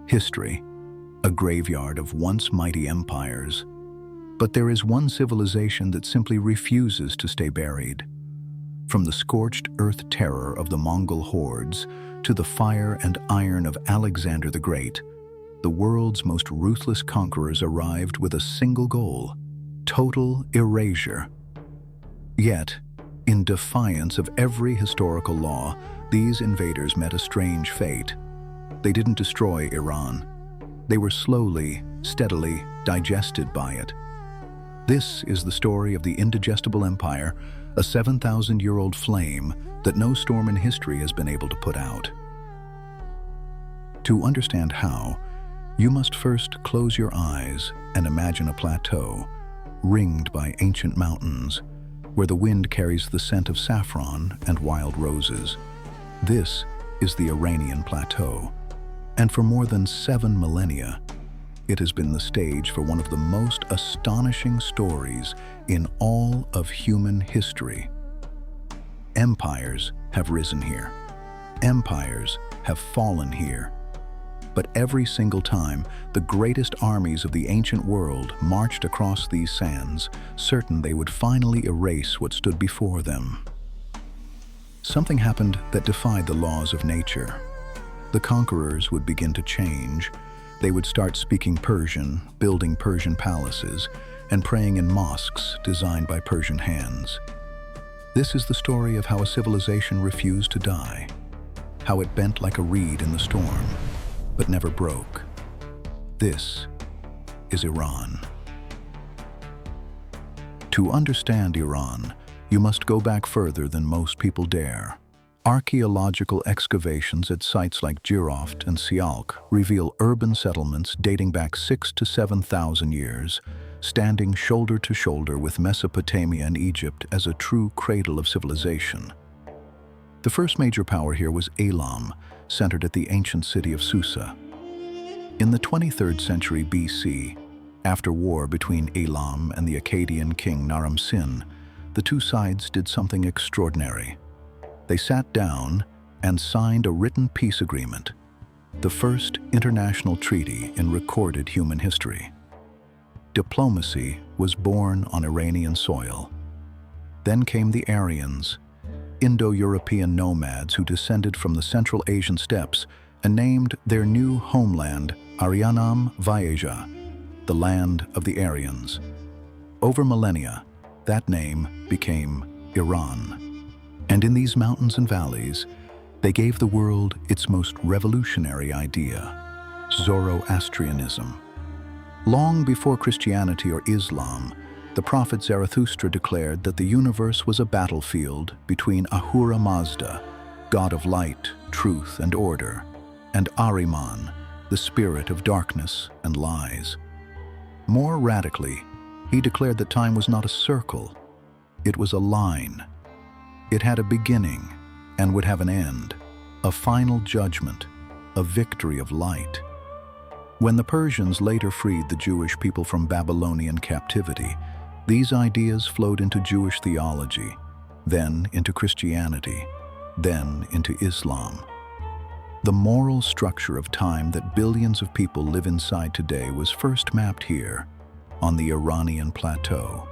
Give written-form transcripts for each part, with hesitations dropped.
History, a graveyard of once mighty empires. But there is one civilization that simply refuses to stay buried. From the scorched earth terror of the Mongol hordes to the fire and iron of Alexander the Great, the world's most ruthless conquerors arrived with a single goal: total erasure. Yet, in defiance of every historical law, these invaders met a strange fate. They didn't destroy Iran. They were slowly, steadily digested by it. This is the story of the indigestible empire, a 7,000-year-old flame that no storm in history has been able to put out. To understand how, you must first close your eyes and imagine a plateau, ringed by ancient mountains, where the wind carries the scent of saffron and wild roses. This is the Iranian plateau, and for more than 7 millennia, it has been the stage for one of the most astonishing stories in all of human history. Empires have risen here. Empires have fallen here. But every single time, the greatest armies of the ancient world marched across these sands, certain they would finally erase what stood before them. Something happened that defied the laws of nature. The conquerors would begin to change. They would start speaking Persian, building Persian palaces, and praying in mosques designed by Persian hands. This is the story of how a civilization refused to die, how it bent like a reed in the storm, but never broke. This is Iran. To understand Iran, you must go back further than most people dare. Archaeological excavations at sites like Jiroft and Sialk reveal urban settlements dating back 6,000 to 7,000 years, standing shoulder to shoulder with Mesopotamia and Egypt as a true cradle of civilization. The first major power here was Elam, centered at the ancient city of Susa. In the 23rd century BC, after war between Elam and the Akkadian king Naram-Sin, the two sides did something extraordinary. They sat down and signed a written peace agreement, the first international treaty in recorded human history. Diplomacy was born on Iranian soil. Then came the Aryans, Indo-European nomads who descended from the Central Asian steppes and named their new homeland Arianam Vaeja, the land of the Aryans. Over millennia, that name became Iran. And in these mountains and valleys, they gave the world its most revolutionary idea, Zoroastrianism. Long before Christianity or Islam, the prophet Zarathustra declared that the universe was a battlefield between Ahura Mazda, god of light, truth, and order, and Ahriman, the spirit of darkness and lies. More radically, he declared that time was not a circle, it was a line. It had a beginning and would have an end, a final judgment, a victory of light. When the Persians later freed the Jewish people from Babylonian captivity, these ideas flowed into Jewish theology, then into Christianity, then into Islam. The moral structure of time that billions of people live inside today was first mapped here, on the Iranian plateau.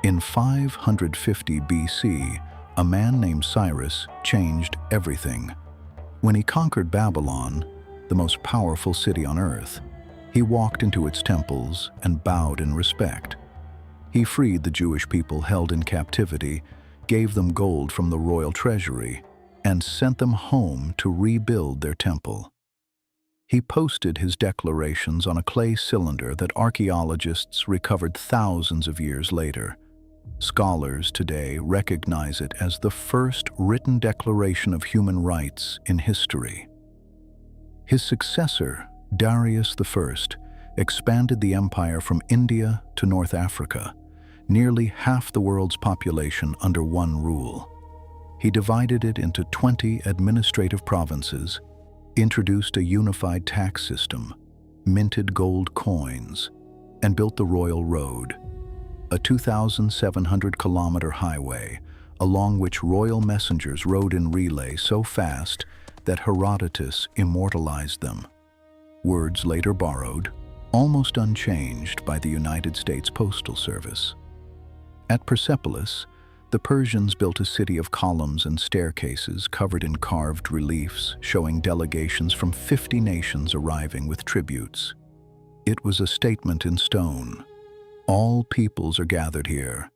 In 550 BC, a man named Cyrus changed everything. When he conquered Babylon, the most powerful city on earth, he walked into its temples and bowed in respect. He freed the Jewish people held in captivity, gave them gold from the royal treasury, and sent them home to rebuild their temple. He posted his declarations on a clay cylinder that archaeologists recovered thousands of years later. Scholars today recognize it as the first written declaration of human rights in history. His successor, Darius I, expanded the empire from India to North Africa, nearly half the world's population under one rule. He divided it into 20 administrative provinces, introduced a unified tax system, minted gold coins, and built the Royal Road, a 2,700-kilometer highway along which royal messengers rode in relay so fast that Herodotus immortalized them. Words later borrowed, almost unchanged by the United States Postal Service. At Persepolis, the Persians built a city of columns and staircases covered in carved reliefs showing delegations from 50 nations arriving with tributes. It was a statement in stone. All peoples are gathered here,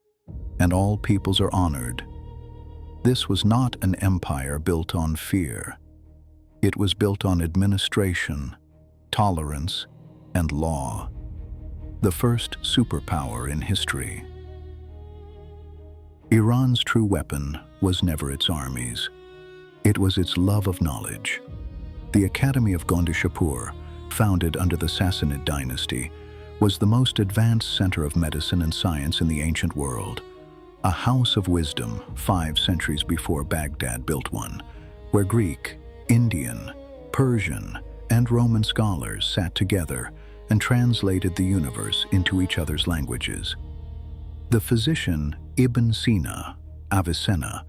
and all peoples are honored. This was not an empire built on fear. It was built on administration, tolerance, and law. The first superpower in history. Iran's true weapon was never its armies. It was its love of knowledge. The Academy of Gondishapur, founded under the Sassanid dynasty, was the most advanced center of medicine and science in the ancient world. A house of wisdom 5 centuries before Baghdad built one, where Greek, Indian, Persian, and Roman scholars sat together and translated the universe into each other's languages. The physician Ibn Sina, Avicenna,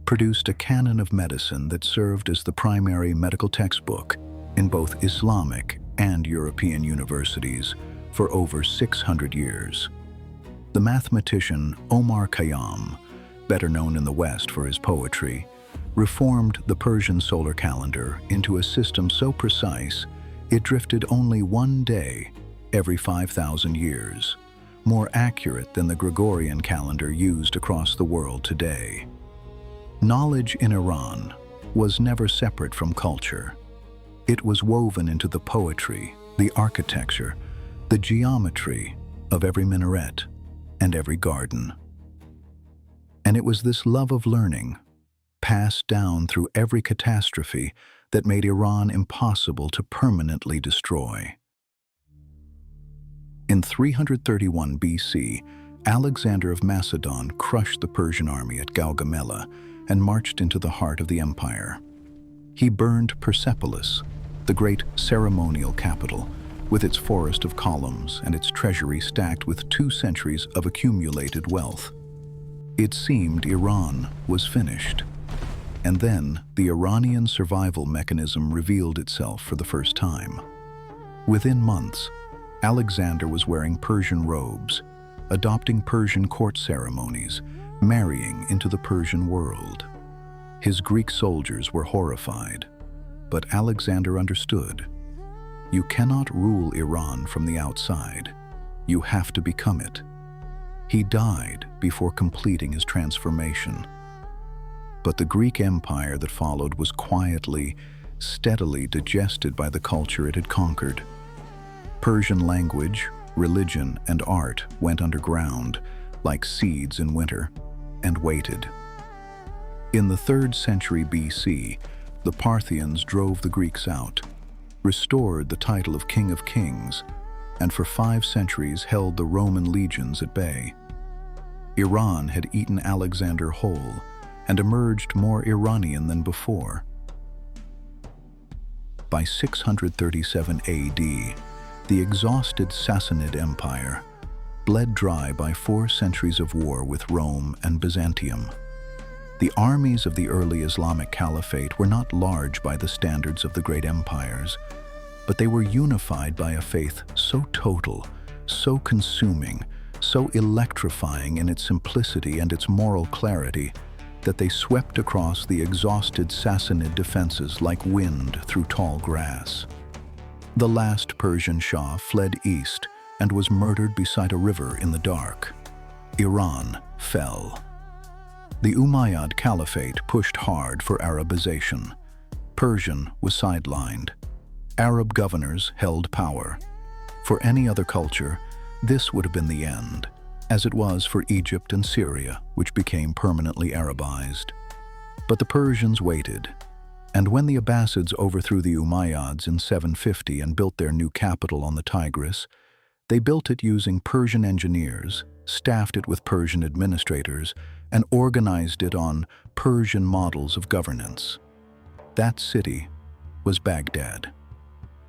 produced a canon of medicine that served as the primary medical textbook in both Islamic and European universities for over 600 years. The mathematician Omar Khayyam, better known in the West for his poetry, reformed the Persian solar calendar into a system so precise it drifted only one day every 5,000 years, more accurate than the Gregorian calendar used across the world today. Knowledge in Iran was never separate from culture. It was woven into the poetry, the architecture, the geometry of every minaret and every garden. And it was this love of learning, passed down through every catastrophe, that made Iran impossible to permanently destroy. In 331 BC, Alexander of Macedon crushed the Persian army at Gaugamela and marched into the heart of the empire. He burned Persepolis, the great ceremonial capital, with its forest of columns and its treasury stacked with 2 centuries of accumulated wealth. It seemed Iran was finished. And then the Iranian survival mechanism revealed itself for the first time. Within months, Alexander was wearing Persian robes, adopting Persian court ceremonies, marrying into the Persian world. His Greek soldiers were horrified, but Alexander understood. You cannot rule Iran from the outside. You have to become it. He died before completing his transformation. But the Greek Empire that followed was quietly, steadily digested by the culture it had conquered. Persian language, religion, and art went underground, like seeds in winter, and waited. In the 3rd century BC, the Parthians drove the Greeks out, restored the title of King of Kings, and for 5 centuries held the Roman legions at bay. Iran had eaten Alexander whole, and emerged more Iranian than before. By 637 AD, the exhausted Sassanid Empire bled dry by 4 centuries of war with Rome and Byzantium. The armies of the early Islamic Caliphate were not large by the standards of the great empires, but they were unified by a faith so total, so consuming, so electrifying in its simplicity and its moral clarity, that they swept across the exhausted Sassanid defenses like wind through tall grass. The last Persian Shah fled east and was murdered beside a river in the dark. Iran fell. The Umayyad Caliphate pushed hard for Arabization. Persian was sidelined. Arab governors held power. For any other culture, this would have been the end, as it was for Egypt and Syria, which became permanently Arabized. But the Persians waited, and when the Abbasids overthrew the Umayyads in 750 and built their new capital on the Tigris, they built it using Persian engineers, staffed it with Persian administrators, and organized it on Persian models of governance. That city was Baghdad.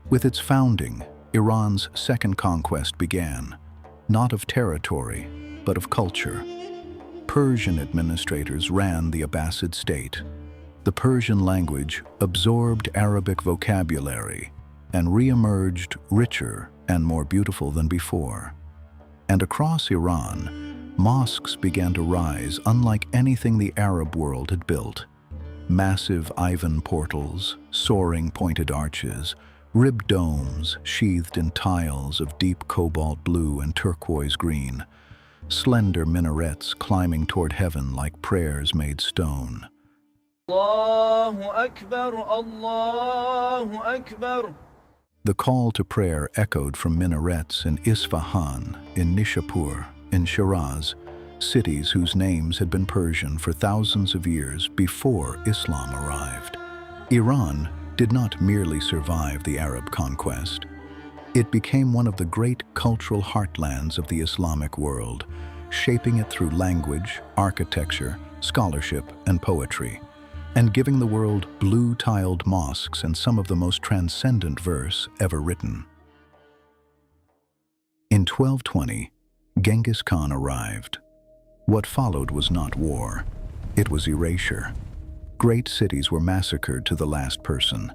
With its founding, Iran's second conquest began, not of territory, but of culture. Persian administrators ran the Abbasid state. The Persian language absorbed Arabic vocabulary and re-emerged richer and more beautiful than before. And across Iran, mosques began to rise unlike anything the Arab world had built. Massive Ivan portals, soaring pointed arches, ribbed domes sheathed in tiles of deep cobalt blue and turquoise green, slender minarets climbing toward heaven like prayers made stone. Allahu Akbar, Allahu Akbar. The call to prayer echoed from minarets in Isfahan, in Nishapur, in Shiraz, cities whose names had been Persian for thousands of years before Islam arrived. Iran did not merely survive the Arab conquest. It became one of the great cultural heartlands of the Islamic world, shaping it through language, architecture, scholarship, and poetry, and giving the world blue-tiled mosques and some of the most transcendent verse ever written. In 1220, Genghis Khan arrived. What followed was not war, it was erasure. Great cities were massacred to the last person.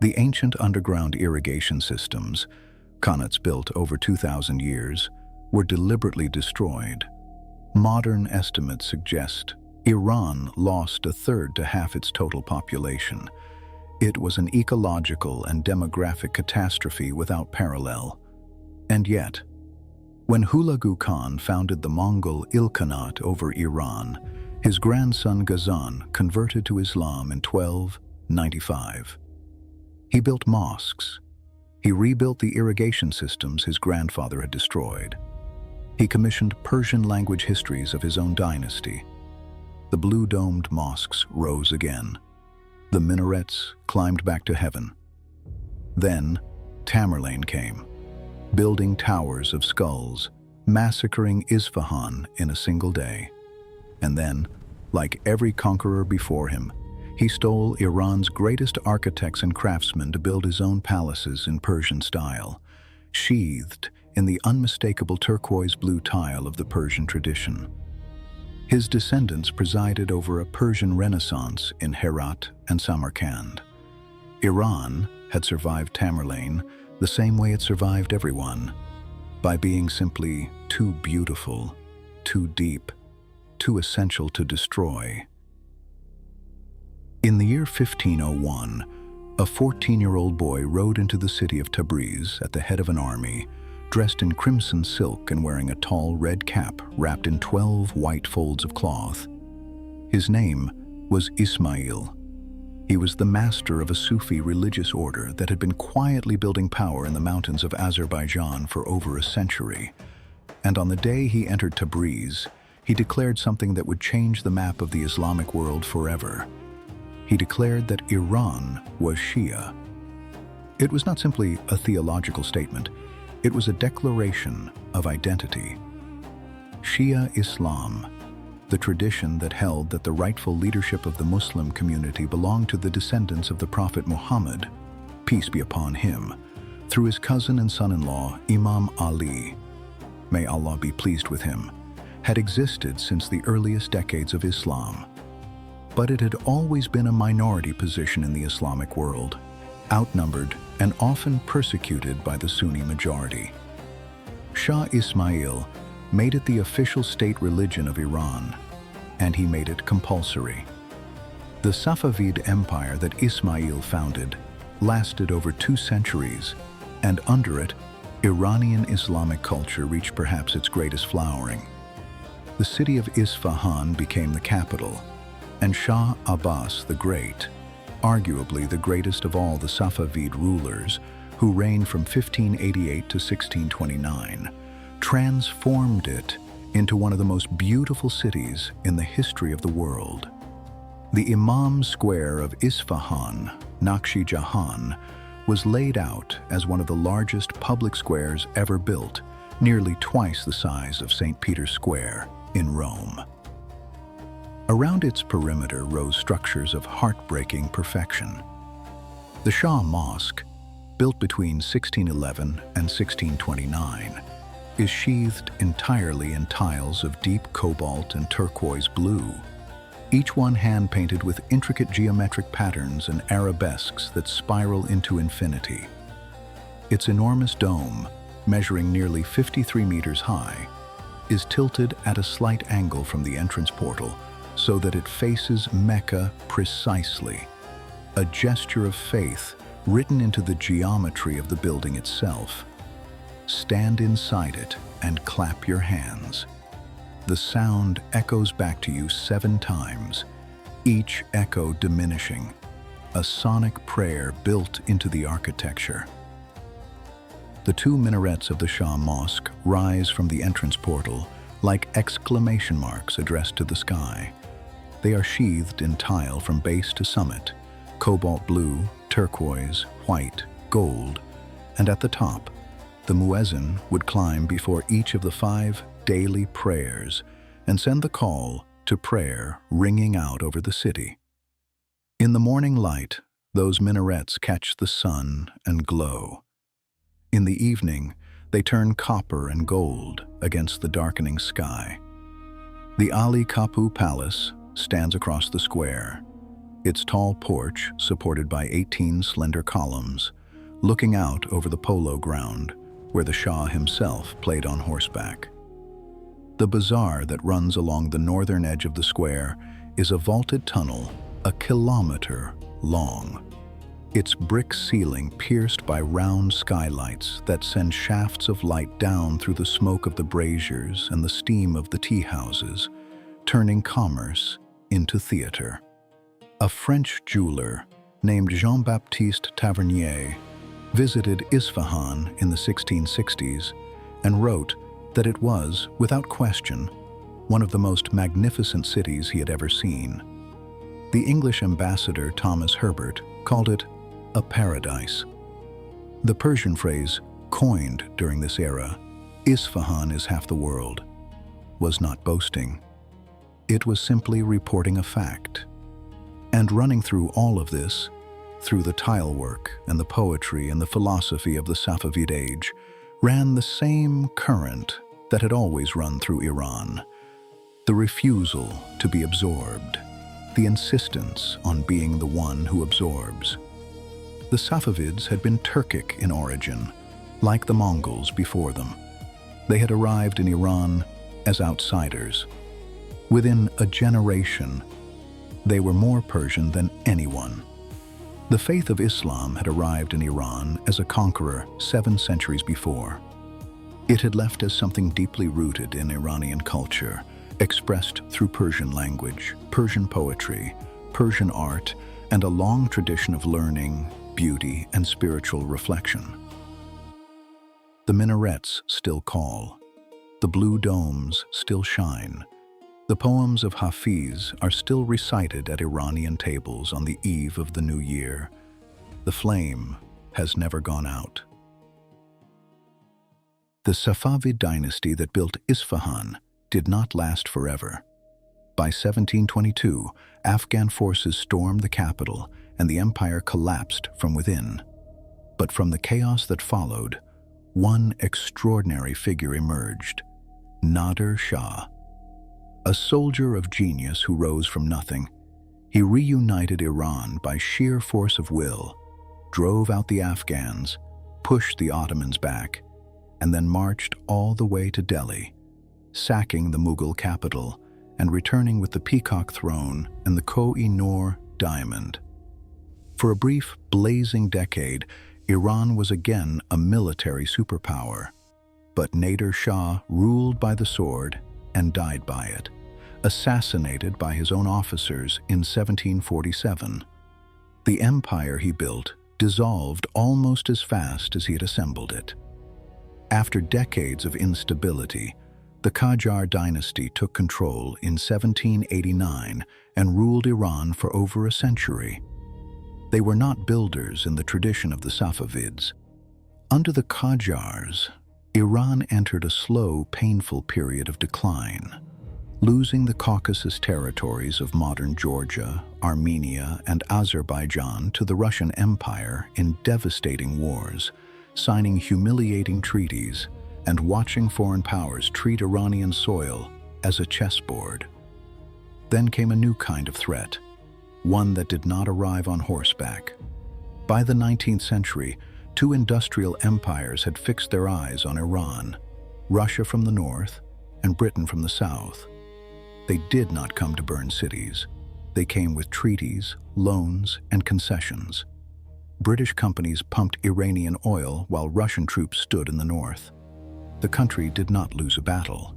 The ancient underground irrigation systems, khanates built over 2,000 years, were deliberately destroyed. Modern estimates suggest Iran lost a third to half its total population. It was an ecological and demographic catastrophe without parallel. And yet, when Hulagu Khan founded the Mongol Ilkhanate over Iran, his grandson Ghazan converted to Islam in 1295. He built mosques. He rebuilt the irrigation systems his grandfather had destroyed. He commissioned Persian language histories of his own dynasty. The blue-domed mosques rose again. The minarets climbed back to heaven. Then, Tamerlane came, building towers of skulls, massacring Isfahan in a single day. And then, like every conqueror before him, he stole Iran's greatest architects and craftsmen to build his own palaces in Persian style, sheathed in the unmistakable turquoise blue tile of the Persian tradition. His descendants presided over a Persian Renaissance in Herat and Samarkand. Iran had survived Tamerlane the same way it survived everyone, by being simply too beautiful, too deep, too essential to destroy. In the year 1501, a 14-year-old boy rode into the city of Tabriz at the head of an army, dressed in crimson silk and wearing a tall red cap wrapped in 12 white folds of cloth. His name was Ismail. He was the master of a Sufi religious order that had been quietly building power in the mountains of Azerbaijan for over a century. And on the day he entered Tabriz, he declared something that would change the map of the Islamic world forever. He declared that Iran was Shia. It was not simply a theological statement. It was a declaration of identity. Shia Islam, the tradition that held that the rightful leadership of the Muslim community belonged to the descendants of the Prophet Muhammad, peace be upon him, through his cousin and son-in-law, Imam Ali, may Allah be pleased with him, had existed since the earliest decades of Islam. But it had always been a minority position in the Islamic world, outnumbered and often persecuted by the Sunni majority. Shah Ismail made it the official state religion of Iran, and he made it compulsory. The Safavid empire that Ismail founded lasted over 2 centuries, and under it, Iranian Islamic culture reached perhaps its greatest flowering. The city of Isfahan became the capital, and Shah Abbas the Great, arguably the greatest of all the Safavid rulers, who reigned from 1588 to 1629, transformed it into one of the most beautiful cities in the history of the world. The Imam Square of Isfahan, Nakshi Jahan, was laid out as one of the largest public squares ever built, nearly twice the size of St. Peter's Square in Rome. Around its perimeter rose structures of heartbreaking perfection. The Shah Mosque, built between 1611 and 1629, is sheathed entirely in tiles of deep cobalt and turquoise blue. each one hand-painted with intricate geometric patterns and arabesques that spiral into infinity. Its enormous dome, measuring nearly 53 meters high, is tilted at a slight angle from the entrance portal so that it faces Mecca precisely, a gesture of faith written into the geometry of the building itself. Stand inside it and clap your hands. The sound echoes back to you 7 times, each echo diminishing, a sonic prayer built into the architecture. The 2 minarets of the Shah Mosque rise from the entrance portal like exclamation marks addressed to the sky. They are sheathed in tile from base to summit, cobalt blue, turquoise, white, gold, and at the top, the muezzin would climb before each of the 5 daily prayers and send the call to prayer ringing out over the city. In the morning light, those minarets catch the sun and glow. In the evening, they turn copper and gold against the darkening sky. The Ali Kapu Palace stands across the square, its tall porch supported by 18 slender columns, looking out over the polo ground where the Shah himself played on horseback. The bazaar that runs along the northern edge of the square is a vaulted tunnel a kilometer long, its brick ceiling pierced by round skylights that send shafts of light down through the smoke of the braziers and the steam of the tea houses, turning commerce into theater. A French jeweler named Jean-Baptiste Tavernier visited Isfahan in the 1660s and wrote that it was, without question, one of the most magnificent cities he had ever seen. The English ambassador Thomas Herbert called it a paradise. The Persian phrase, coined during this era, "Isfahan is half the world," was not boasting. It was simply reporting a fact. And running through all of this, through the tilework and the poetry and the philosophy of the Safavid age, ran the same current that had always run through Iran: the refusal to be absorbed, the insistence on being the one who absorbs. The Safavids had been Turkic in origin, like the Mongols before them. They had arrived in Iran as outsiders. Within a generation, they were more Persian than anyone. The faith of Islam had arrived in Iran as a conqueror 7 centuries before. It had left as something deeply rooted in Iranian culture, expressed through Persian language, Persian poetry, Persian art, and a long tradition of learning, beauty, and spiritual reflection. The minarets still call. The blue domes still shine. The poems of Hafiz are still recited at Iranian tables on the eve of the new year. The flame has never gone out. The Safavid dynasty that built Isfahan did not last forever. By 1722, Afghan forces stormed the capital and the empire collapsed from within. But from the chaos that followed, one extraordinary figure emerged: Nader Shah. A soldier of genius who rose from nothing, he reunited Iran by sheer force of will, drove out the Afghans, pushed the Ottomans back, and then marched all the way to Delhi, sacking the Mughal capital and returning with the peacock throne and the Koh-i-Noor diamond. For a brief, blazing decade, Iran was again a military superpower. But Nader Shah ruled by the sword and died by it, assassinated by his own officers in 1747. The empire he built dissolved almost as fast as he had assembled it. After decades of instability, the Qajar dynasty took control in 1789 and ruled Iran for over a century. They were not builders in the tradition of the Safavids. Under the Qajars, Iran entered a slow, painful period of decline, losing the Caucasus territories of modern Georgia, Armenia, and Azerbaijan to the Russian Empire in devastating wars, signing humiliating treaties, and watching foreign powers treat Iranian soil as a chessboard. Then came a new kind of threat, one that did not arrive on horseback. By the 19th century, two industrial empires had fixed their eyes on Iran, Russia from the north and Britain from the south. They did not come to burn cities. They came with treaties, loans, and concessions. British companies pumped Iranian oil while Russian troops stood in the north. The country did not lose a battle.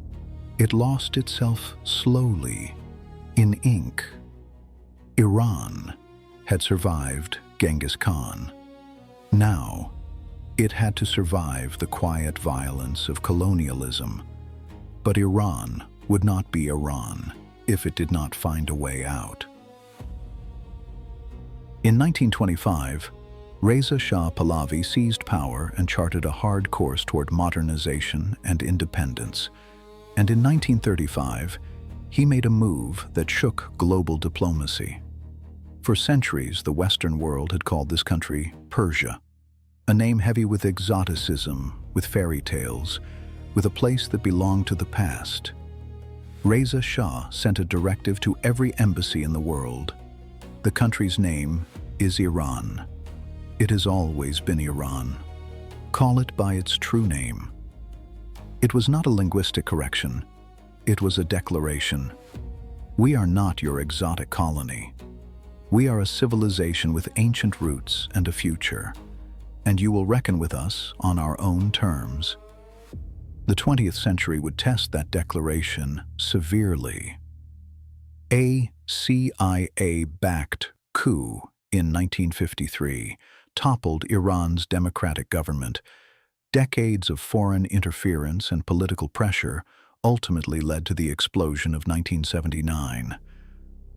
It lost itself slowly, in ink. Iran had survived Genghis Khan. Now, it had to survive the quiet violence of colonialism. But Iran would not be Iran if it did not find a way out. In 1925, Reza Shah Pahlavi seized power and charted a hard course toward modernization and independence. And in 1935, he made a move that shook global diplomacy. For centuries, the Western world had called this country Persia, a name heavy with exoticism, with fairy tales, with a place that belonged to the past. Reza Shah sent a directive to every embassy in the world. The country's name is Iran. It has always been Iran. Call it by its true name. It was not a linguistic correction. It was a declaration. We are not your exotic colony. We are a civilization with ancient roots and a future, and you will reckon with us on our own terms. The 20th century would test that declaration severely. A CIA-backed coup in 1953 toppled Iran's democratic government. Decades of foreign interference and political pressure ultimately led to the explosion of 1979.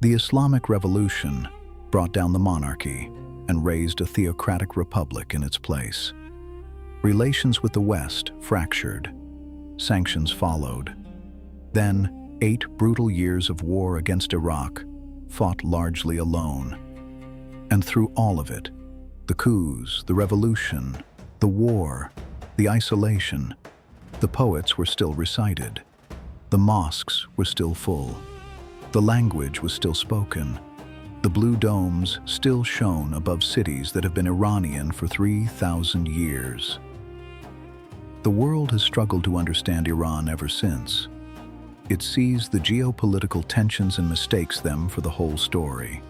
The Islamic Revolution brought down the monarchy and raised a theocratic republic in its place. Relations with the West fractured. Sanctions followed. Then, 8 brutal years of war against Iraq, fought largely alone. And through all of it, the coups, the revolution, the war, the isolation, the poets were still recited. The mosques were still full. The language was still spoken. The blue domes still shone above cities that have been Iranian for 3,000 years. The world has struggled to understand Iran ever since. It sees the geopolitical tensions and mistakes them for the whole story.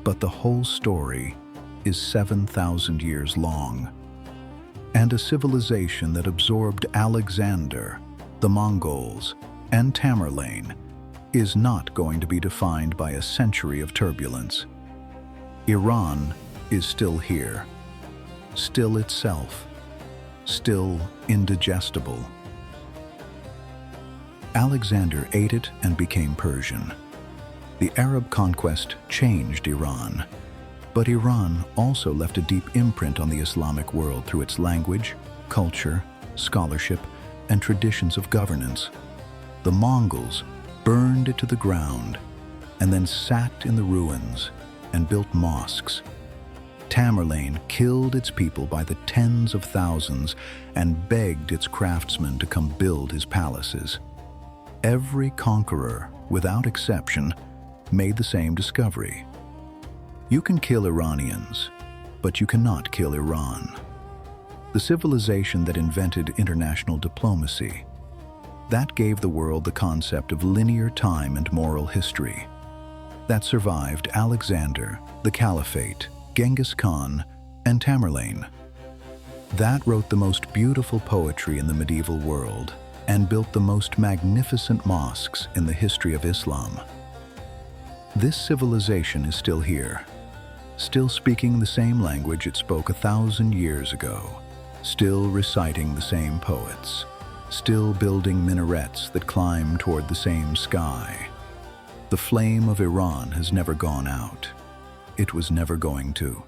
But the whole story is 7,000 years long. And a civilization that absorbed Alexander, the Mongols, and Tamerlane is not going to be defined by a century of turbulence. Iran is still here, still itself, still indigestible. Alexander ate it and became Persian. The Arab conquest changed Iran, but Iran also left a deep imprint on the Islamic world through its language, culture, scholarship, and traditions of governance. The Mongols burned it to the ground and then sat in the ruins and built mosques. Tamerlane killed its people by the tens of thousands and begged its craftsmen to come build his palaces. Every conqueror, without exception, made the same discovery. You can kill Iranians, but you cannot kill Iran. The civilization that invented international diplomacy, that gave the world the concept of linear time and moral history. That survived Alexander, the Caliphate, Genghis Khan, and Tamerlane. That wrote the most beautiful poetry in the medieval world and built the most magnificent mosques in the history of Islam. This civilization is still here, still speaking the same language it spoke 1,000 years ago, still reciting the same poets, still building minarets that climb toward the same sky. The flame of Iran has never gone out. It was never going to.